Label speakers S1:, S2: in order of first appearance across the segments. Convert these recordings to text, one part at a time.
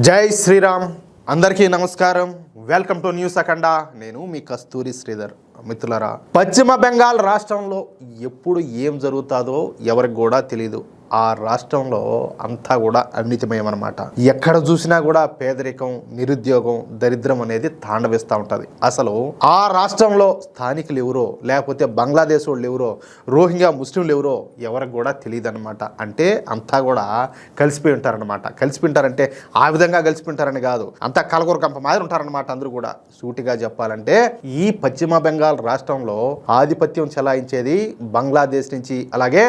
S1: జై శ్రీరామ్. అందరికీ నమస్కారం. వెల్కమ్ టు న్యూస్ అఖండ. నేను మీ కస్తూరి శ్రీధర్. మిత్రులారా, పశ్చిమ బెంగాల్ రాష్ట్రంలో ఎప్పుడు ఏం జరుగుతుందో ఎవరికి కూడా తెలియదు. ఆ రాష్ట్రంలో అంతా కూడా అవినీతిమయం అన్నమాట. ఎక్కడ చూసినా కూడా పేదరికం, నిరుద్యోగం, దరిద్రం అనేది తాండవిస్తూ ఉంటుంది. అసలు ఆ రాష్ట్రంలో స్థానికులు ఎవరో, లేకపోతే బంగ్లాదేశ్ వాళ్ళు ఎవరో, రోహింగ్యా ముస్లింలు ఎవరో ఎవరికి కూడా తెలియదు అనమాట. అంటే అంతా కూడా కలిసిపోయి ఉంటారనమాట. కలిసిపోయి ఉంటారంటే ఆ విధంగా కలిసిపోయి ఉంటారని కాదు, అంతా కలగూర కంప మాదిరి ఉంటారనమాట. అందరూ కూడా సూటిగా చెప్పాలంటే ఈ పశ్చిమ బెంగాల్ రాష్ట్రంలో ఆధిపత్యం చెలాయించేది బంగ్లాదేశ్ నుంచి, అలాగే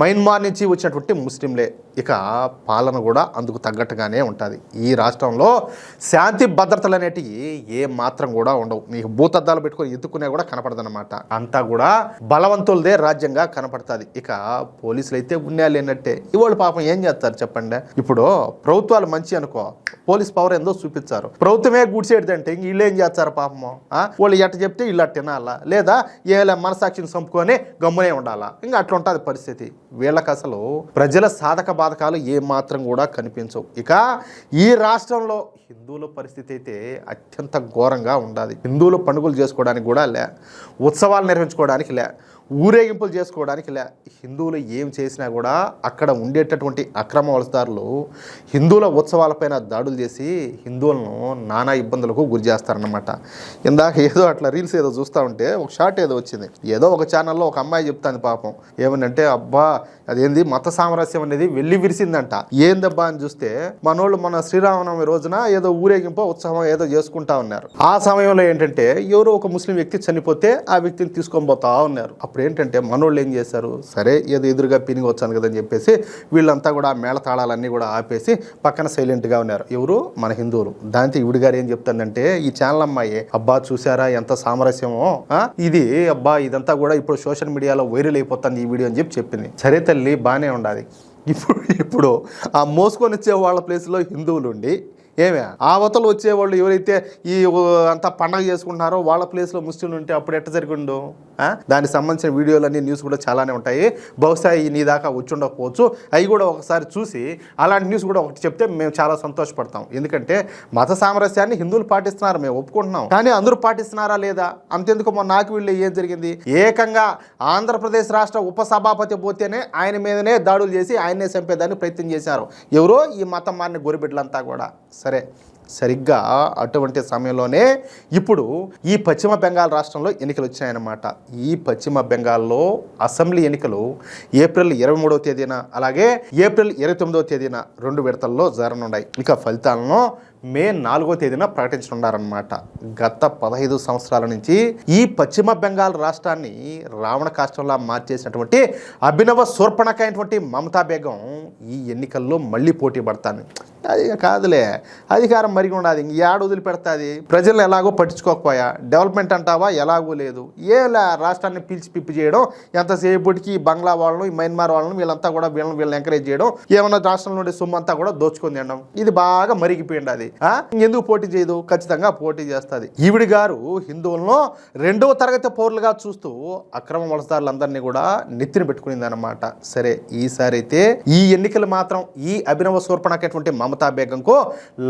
S1: మయన్మార్ నుంచి వచ్చినటువంటి ముస్లింలే. ఇక పాలన కూడా అందుకు తగ్గట్టుగానే ఉంటుంది. ఈ రాష్ట్రంలో శాంతి భద్రతలు అనేటివి ఏ మాత్రం కూడా ఉండవు. నీకు భూతద్దాలు పెట్టుకొని ఎత్తుకునే కూడా కనపడదన్నమాట. అంతా కూడా బలవంతులదే రాజ్యంగా కనపడుతుంది. ఇక పోలీసులు అయితే ఉన్నా లేనట్టే. ఇవాళ పాపం ఏం చేస్తారు చెప్పండి. ఇప్పుడు ప్రభుత్వాలు మంచి అనుకో, పోలీస్ పవర్ ఏందో చూపించారు. ప్రభుత్వమే గుడిసేదంటే వీళ్ళు ఏం చేస్తారు పాపము. వాళ్ళు ఎట్ట చెప్తే వీళ్ళు అట్ట తినాలా, లేదా ఏ మనసాక్షిని చంపుకొని గమ్మునే ఉండాలా. ఇంకా అట్లా ఉంటుంది పరిస్థితి. వీళ్ళకి అసలు ప్రజల సాధక బాధకాలు ఏ మాత్రం కూడా కనిపించవు. ఇక ఈ రాష్ట్రంలో హిందువుల పరిస్థితి అయితే అత్యంత ఘోరంగా ఉండాలి. హిందువులు పండుగలు చేసుకోవడానికి కూడా లే, ఉత్సవాలు నిర్వహించుకోవడానికి లే, ఊరేగింపులు చేసుకోవడానికి లే. హిందువులు ఏం చేసినా కూడా అక్కడ ఉండేటటువంటి అక్రమ వలసదారులు హిందువుల ఉత్సవాలపైన దాడులు చేసి హిందువులను నానా ఇబ్బందులకు గురి చేస్తారన్నమాట. ఇందాక ఏదో అట్లా రీల్స్ ఏదో చూస్తూ ఉంటే ఒక షార్ట్ ఏదో వచ్చింది. ఏదో ఒక ఛానల్లో ఒక అమ్మాయి చెప్తాను పాపం. ఏమనంటే అబ్బా అదేంది మత సామరస్యం అనేది వెళ్ళి విరిసిందంట. ఏందబ్బా అని చూస్తే మనోళ్ళు మన శ్రీరామనవమి రోజున ఏదో ఊరేగింపు ఉత్సవం ఏదో చేసుకుంటా ఉన్నారు. ఆ సమయంలో ఏంటంటే ఎవరో ఒక ముస్లిం వ్యక్తి చనిపోతే ఆ వ్యక్తిని తీసుకొని పోతా ఉన్నారు. అప్పుడు ఏంటంటే మనోళ్ళు ఏం చేశారు, సరే ఏదో ఎదురుగా పినిగి వచ్చాను కదని చెప్పేసి వీళ్ళంతా కూడా మేళ తాళాలన్నీ కూడా ఆపేసి పక్కన సైలెంట్గా ఉన్నారు. ఎవరు? మన హిందువులు. దాంతో ఈవిడి గారు ఏం చెప్తుందంటే, ఈ ఛానల్ అమ్మాయి అబ్బా చూసారా ఎంత సామరస్యమో, ఇది అబ్బా ఇదంతా కూడా ఇప్పుడు సోషల్ మీడియాలో వైరల్ అయిపోతుంది ఈ వీడియో అని చెప్పింది. సరే తల్లి బాగానే ఉండాలి. ఇప్పుడు ఆ మోసుకొని వచ్చే వాళ్ళ ప్లేస్లో హిందువులు ఉండి ఏమే ఆవతలు వచ్చేవాళ్ళు ఎవరైతే ఈ అంతా పండగ చేసుకుంటున్నారో వాళ్ళ ప్లేస్లో ముస్లింలు ఉంటే అప్పుడు ఎట్ట జరిగిండు? దానికి సంబంధించిన వీడియోలన్నీ న్యూస్ కూడా చాలానే ఉంటాయి. బహుశా నీ దాకా వచ్చి ఉండకపోవచ్చు. అవి కూడా ఒకసారి చూసి అలాంటి న్యూస్ కూడా ఒకటి చెప్తే మేము చాలా సంతోషపడతాం. ఎందుకంటే మత సామరస్యాన్ని హిందువులు పాటిస్తున్నారు, మేము ఒప్పుకుంటున్నాం. కానీ అందరూ పాటిస్తున్నారా లేదా? అంతెందుకు మొన్న నాకు వీళ్ళు ఏం జరిగింది, ఏకంగా ఆంధ్రప్రదేశ్ రాష్ట్ర ఉపసభాపతి పోతేనే ఆయన మీదనే దాడులు చేసి ఆయన్నే చంపేదానికి ప్రయత్నం చేశారు. ఎవరో ఈ మతం మారిన గొరిబిడ్డలంతా కూడా. సరే, సరిగ్గా అటువంటి సమయంలోనే ఇప్పుడు ఈ పశ్చిమ బెంగాల్ రాష్ట్రంలో ఎన్నికలు వచ్చాయన్నమాట. ఈ పశ్చిమ బెంగాల్లో అసెంబ్లీ ఎన్నికలు ఏప్రిల్ 23వ తేదీన, అలాగే ఏప్రిల్ 29వ తేదీన 2 విడతల్లో జరగనున్నాయి. ఇక ఫలితాలను మే 4వ తేదీన ప్రకటించనున్నారన్నమాట. గత 15 సంవత్సరాల నుంచి ఈ పశ్చిమ బెంగాల్ రాష్ట్రాన్ని రావణ కాష్టంలా మార్చేసినటువంటి అభినవ శూర్పణఖ అయినటువంటి మమతా బేగం ఈ ఎన్నికల్లో మళ్ళీ పోటీ పడతాను. అది కాదులే, అధికారం మరిగి ఉండదు, ఇంక ఏడు వదిలిపెడతాది. ప్రజలను ఎలాగో పట్టించుకోకపోయా, డెవలప్మెంట్ అంటావా ఎలాగో లేదు. ఏలా రాష్ట్రాన్ని పిలిచి పిప్పి చేయడం, ఎంతసేపటికి ఈ బంగ్లా వాళ్ళను, ఈ మయన్మార్ వాళ్ళను వీళ్ళంతా కూడా వీళ్ళని ఎంకరేజ్ చేయడం, ఏమన్నా రాష్ట్రంలో ఉండే సొమ్ము అంతా కూడా దోచుకొని తినడం, ఇది బాగా మరిగిపోయింది. అది ఎందుకు పోటీ చేయదు? ఖచ్చితంగా పోటీ చేస్తుంది. ఈవిడి గారు హిందువులను 2వ తరగతి పౌరులుగా చూస్తూ అక్రమ వలసదారులందరినీ కూడా నెత్తిన పెట్టుకునింది అనమాట. సరే, ఈసారి అయితే ఈ ఎన్నికలు మాత్రం ఈ అభినవ శూర్పణఖటువంటి మమతా బేగంకు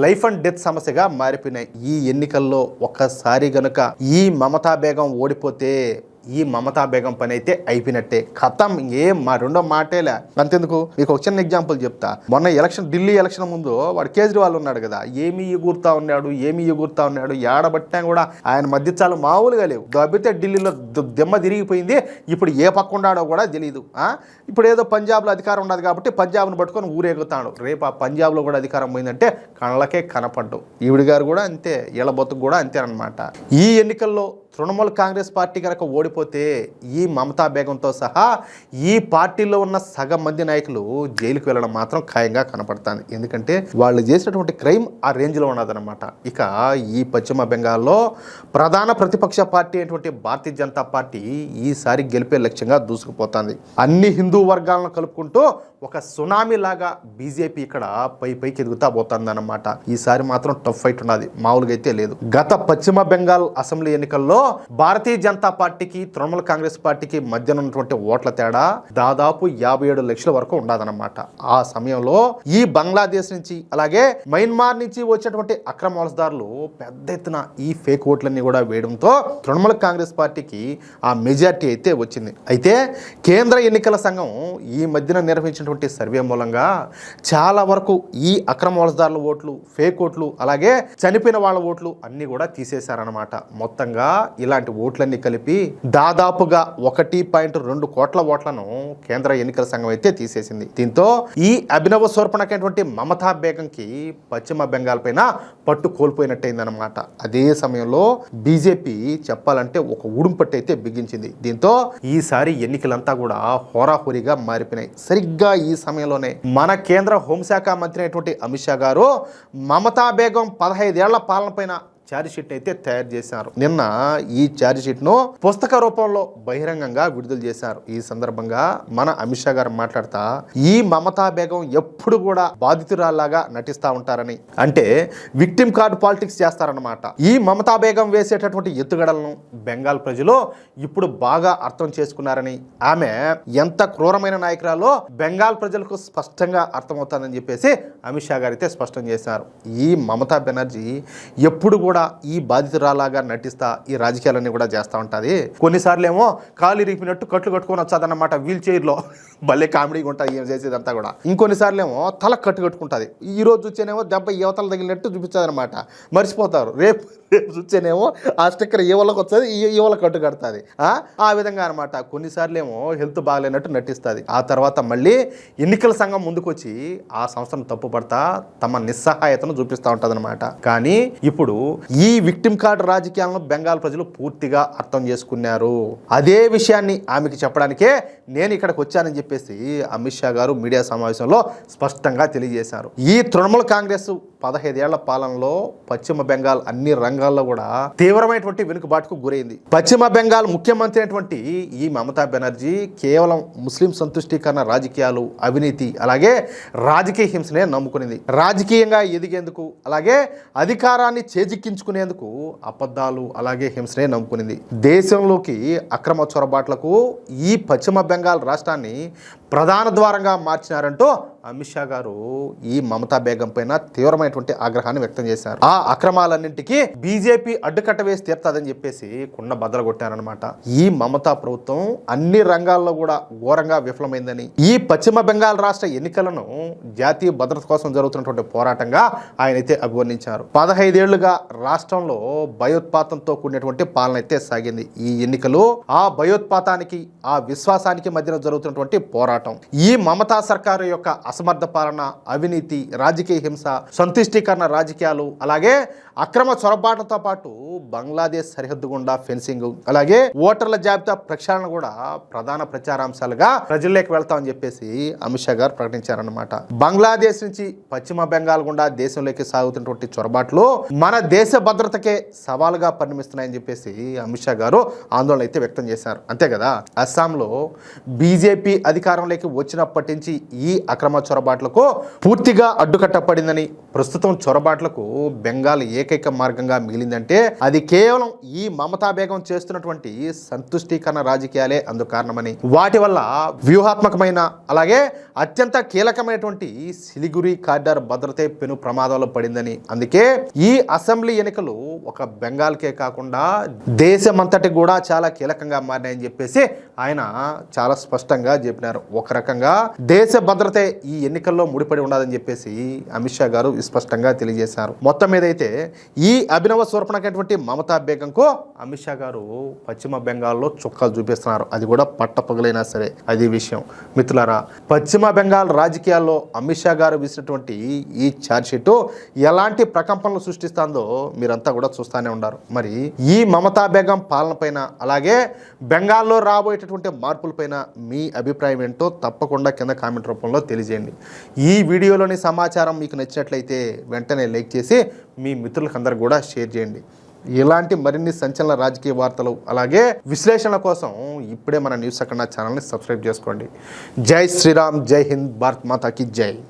S1: లైఫ్ అండ్ డెత్ సమస్యగా మారిపోయినాయి. ఈ ఎన్నికల్లో ఒక్కసారి గనుక ఈ మమతా బేగం ఓడిపోతే ఈ మమతా బేగం పని అయితే అయిపోయినట్టే, ఖతం. ఏం మా రెండో మాటేలే. అంతెందుకు, మీకు ఒక చిన్న ఎగ్జాంపుల్ చెప్తా. మొన్న ఢిల్లీ ఎలక్షన్ ముందు వాడు కేజ్రీవాల్ ఉన్నాడు కదా, ఏమి ఎగురుతా ఉన్నాడు. ఏడబట్టినా కూడా ఆయన మధ్యచాలు మామూలుగా లేవు. దబ్బితే ఢిల్లీలో దెమ్మ తిరిగిపోయింది. ఇప్పుడు ఏ పక్క ఉన్నాడో కూడా తెలియదు. ఇప్పుడు ఏదో పంజాబ్లో అధికారం ఉండదు కాబట్టి పంజాబ్ను పట్టుకొని ఊరేగుతాడు. రేపు ఆ పంజాబ్లో కూడా అధికారం పోయిందంటే కళ్ళకే కనపడ్డు. ఈవిడి గారు కూడా అంతే, ఈళ్ళ బతుకు కూడా అంతేనమాట. ఈ ఎన్నికల్లో తృణమూల్ కాంగ్రెస్ పార్టీ కనుక ఓడిపోతే ఈ మమతా బేగంతో సహా ఈ పార్టీలో ఉన్న సగం మంది నాయకులు జైలుకు వెళ్ళడం మాత్రం ఖాయంగా కనపడుతుంది. ఎందుకంటే వాళ్ళు చేసినటువంటి క్రైమ్ ఆ రేంజ్లో ఉన్నదన్నమాట. ఇక ఈ పశ్చిమ బెంగాల్లో ప్రధాన ప్రతిపక్ష పార్టీ అయినటువంటి భారతీయ జనతా పార్టీ ఈసారి గెలిపే లక్ష్యంగా దూసుకుపోతుంది. అన్ని హిందూ వర్గాలను కలుపుకుంటూ ఒక సునామీ లాగా బీజేపీ ఇక్కడ పైకి ఎదుగుతా పోతుంది అన్నమాట. ఈసారి మాత్రం టఫ్ ఫైట్ ఉన్నది, మామూలుగా అయితే లేదు. గత పశ్చిమ బెంగాల్ అసెంబ్లీ ఎన్నికల్లో భారతీయ జనతా పార్టీకి తృణమూల కాంగ్రెస్ పార్టీకి మధ్యన ఉన్నటువంటి ఓట్ల తేడా దాదాపు 57 లక్షల వరకు ఉండదన్నమాట. ఆ సమయంలో ఈ బంగ్లాదేశ్ నుంచి అలాగే మయన్మార్ నుంచి వచ్చేటువంటి అక్రమ వలసదారులు పెద్ద ఎత్తున ఈ ఫేక్ ఓట్లన్నీ కూడా వేయడంతో తృణమూల కాంగ్రెస్ పార్టీకి ఆ మెజార్టీ అయితే వచ్చింది. అయితే కేంద్ర ఎన్నికల సంఘం ఈ మధ్యన నిర్వహించినటువంటి సర్వే మూలంగా చాలా వరకు ఈ అక్రమ వలసదారుల ఓట్లు, ఫేక్ ఓట్లు, అలాగే చనిపోయిన వాళ్ళ ఓట్లు అన్ని కూడా తీసేశారనమాట. మొత్తంగా ఇలాంటి ఓట్లన్నీ కలిపి దాదాపుగా 1.2 కోట్ల ఓట్లను కేంద్ర ఎన్నికల సంఘం అయితే తీసేసింది. దీంతో ఈ అభినవ శూర్పణకైనటువంటి మమతా బేగంకి పశ్చిమ బెంగాల్ పైన పట్టు కోల్పోయినట్టయిందనమాట. అదే సమయంలో బీజేపీ చెప్పాలంటే ఒక ఉడుంపట్టు అయితే బిగించింది. దీంతో ఈసారి ఎన్నికలంతా కూడా హోరాహోరీగా మారిపోయినాయి. సరిగ్గా ఈ సమయంలోనే మన కేంద్ర హోంశాఖ మంత్రి అయినటువంటి అమిత్ షా గారు మమతా బేగం 15 ఏళ్ల పాలన పైన ఛార్జ్ షీట్ అయితే తయారు చేశారు. నిన్న ఈ ఛార్జ్ షీట్ ను పుస్తక రూపంలో బహిరంగంగా విడుదల చేశారు. ఈ సందర్భంగా మన అమిత్ షా గారు మాట్లాడుతా ఈ మమతా బేగం ఎప్పుడు కూడా బాధితురాల్లాగా నటిస్తా ఉంటారని, అంటే విక్టిమ్ కార్డ్ పాలిటిక్స్ చేస్తారన్నమాట. ఈ మమతా బేగం వేసేటటువంటి ఎత్తుగడలను బెంగాల్ ప్రజలు ఇప్పుడు బాగా అర్థం చేసుకున్నారని, ఆమె ఎంత క్రూరమైన నాయకురాలో బెంగాల్ ప్రజలకు స్పష్టంగా అర్థమవుతుందని చెప్పేసి అమిత్ షా గారు అయితే స్పష్టం చేశారు. ఈ మమతా బెనర్జీ ఎప్పుడు కూడా ఈ బాధితురాలాగా నటిస్తా ఈ రాజకీయాలన్నీ కూడా చేస్తూ ఉంటుంది. కొన్నిసార్లు ఏమో కాలు ఇరిగినట్టు కట్లు కట్టుకొని వచ్చాదన్నమాట వీల్ చైర్లో, భలే కామెడీగా ఉంటుంది ఏం చేసేదంతా కూడా. ఇంకొన్నిసార్లు ఏమో తల కట్టుకుంటుంది. ఈ రోజు చూసేనేమో దెబ్బ యువతలు తగిలినట్టు చూపించదనమాట, మర్చిపోతారు. రేపు చూసేనేమో ఆ స్టిక్కర్ ఏ వాళ్ళకి వస్తుంది, ఈ వాళ్ళకి కట్టు కడుతుంది. ఆ విధంగా అనమాట. కొన్నిసార్లు ఏమో హెల్త్ బాగాలేనట్టు నటిస్తుంది. ఆ తర్వాత మళ్ళీ ఎన్నికల సంఘం ముందుకు వచ్చి ఆ సంస్థను తప్పుపడతా తమ నిస్సహాయతను చూపిస్తూ ఉంటుంది అనమాట. కానీ ఇప్పుడు ఈ విక్టిమ్ కార్డ్ రాజకీయాలను బెంగాల్ ప్రజలు పూర్తిగా అర్థం చేసుకున్నారు. అదే విషయాన్ని ఆమెకి చెప్పడానికే నేను ఇక్కడికి వచ్చానని చెప్పేసి అమిత్ షా గారు మీడియా సమావేశంలో స్పష్టంగా తెలియజేశారు. ఈ తృణమూల కాంగ్రెస్ 15 ఏళ్ల పాలనలో పశ్చిమ బెంగాల్ అన్ని రంగాల్లో కూడా తీవ్రమైనటువంటి వెనుకబాటుకు గురైంది. పశ్చిమ బెంగాల్ ముఖ్యమంత్రి అయినటువంటి ఈ మమతా బెనర్జీ కేవలం ముస్లిం సంతుష్టీకరణ రాజకీయాలు, అవినీతి, అలాగే రాజకీయ హింసనే నమ్ముకునేది. రాజకీయంగా ఎదిగేందుకు అలాగే అధికారాన్ని చేజిక్కించుకునేందుకు అబద్ధాలు అలాగే హింసనే నమ్ముకునేది. దేశంలోకి అక్రమ చొరబాట్లకు ఈ పశ్చిమ బెంగాల్ రాష్ట్రాన్ని ప్రధాన ద్వారంగా మార్చినారంటూ అమిత్ షా గారు ఈ మమతా బేగం పైన తీవ్రమైనటువంటి ఆగ్రహాన్ని వ్యక్తం చేశారు. ఆ అక్రమాలన్నింటికీ బీజేపీ అడ్డుకట్ట వేసి తీర్తాదని చెప్పేసి కుండ బద్దలు కొట్టారనమాట. ఈ మమతా ప్రభుత్వం అన్ని రంగాల్లో కూడా ఘోరంగా విఫలమైందని, ఈ పశ్చిమ బెంగాల్ రాష్ట్ర ఎన్నికలను జాతీయ భద్రత కోసం జరుగుతున్నటువంటి పోరాటంగా ఆయన అయితే అభివర్ణించారు. 15 ఏళ్లుగా రాష్ట్రంలో భయోత్పాతంతో కూడినటువంటి పాలన అయితే సాగింది. ఈ ఎన్నికలు ఆ భయోత్పాతానికి, ఆ విశ్వాసానికి మధ్యన జరుగుతున్నటువంటి పోరాటం. ఈ మమతా సర్కారు యొక్క అసమర్థ పాలన, అవినీతి, రాజకీయ హింస, సంతుష్టీకరణ రాజకీయాలు, అలాగే అక్రమ చొరబాట్లతో పాటు బంగ్లాదేశ్ సరిహద్దు గుండా ఫెన్సింగ్, అలాగే ఓటర్ల జాబితా ప్రక్షాళన కూడా ప్రధాన ప్రచారాంశాలుగా ప్రజల్లోకి వెళ్తామని చెప్పేసి అమిత్ షా గారు ప్రకటించారన్నమాట. బంగ్లాదేశ్ నుంచి పశ్చిమ బెంగాల్ గుండా దేశంలోకి సాగుతున్నటువంటి చొరబాట్లు మన దేశ భద్రతకే సవాలుగా పరిణమిస్తున్నాయని చెప్పేసి అమిత్ షా గారు ఆందోళన అయితే వ్యక్తం చేశారు. అంతే కదా, అస్సాంలో బీజేపీ అధికారంలోకి వచ్చినప్పటి నుంచి ఈ అక్రమ చొరబాట్లకు పూర్తిగా అడ్డుకట్టపడిందని, ప్రస్తుతం చొరబాట్లకు బెంగాల్ ఏకైక మార్గంగా మిగిలిందంటే అది కేవలం ఈ మమతా బేగం చేస్తున్నటువంటి సంతుష్టీకరణ రాజకీయాలే అందుకు కారణమని, వాటి వల్ల వ్యూహాత్మకమైన అలాగే అత్యంత కీలకమైనటువంటి సిలిగురి కారిడార్ భద్రతే పెను ప్రమాదంలో పడిందని, అందుకే ఈ అసెంబ్లీ ఎన్నికలు ఒక బెంగాల్కే కాకుండా దేశమంతటి కూడా చాలా కీలకంగా మారినాయని చెప్పేసి ఆయన చాలా స్పష్టంగా చెప్పినారు. ఒక రకంగా దేశ భద్రతే ఈ ఎన్నికల్లో ముడిపడి ఉండదని చెప్పేసి అమిత్ షా గారు స్పష్టంగా తెలియజేశారు. మొత్తం మీద అయితే ఈ అభినవ శూర్పణకైనటువంటి మమతా బేగంకు అమిత్ షా గారు పశ్చిమ బెంగాల్లో చుక్కలు చూపిస్తున్నారు. అది కూడా పట్టపగలైనా సరే. అది విషయం. మిత్రులారా, పశ్చిమ బెంగాల్ రాజకీయాల్లో అమిత్ షా గారు వేసినటువంటి ఈ ఛార్జ్ షీట్ ఎలాంటి ప్రకంపనలు సృష్టిస్తుందో మీరంతా కూడా చూస్తూనే ఉన్నారు. మరి ఈ మమతా బేగం పాలన పైన అలాగే బెంగాల్లో రాబోయేటటువంటి మార్పులపైన మీ అభిప్రాయం ఏంటో తప్పకుండా కింద కామెంట్ రూపంలో తెలియజేయండి. ఈ వీడియోలోని సమాచారం మీకు నచ్చినట్లయితే వెంటనే లైక్ చేసి మీ మిత్రులకందరూ కూడా షేర్ చేయండి. ఇలాంటి మరిన్ని సంచలన రాజకీయ వార్తలు అలాగే విశ్లేషణ కోసం ఇప్పుడే మన న్యూస్ అఖండ ఛానల్ని సబ్స్క్రైబ్ చేసుకోండి. జై శ్రీరామ్, జై హింద్, భారత్ మాతాకి జై.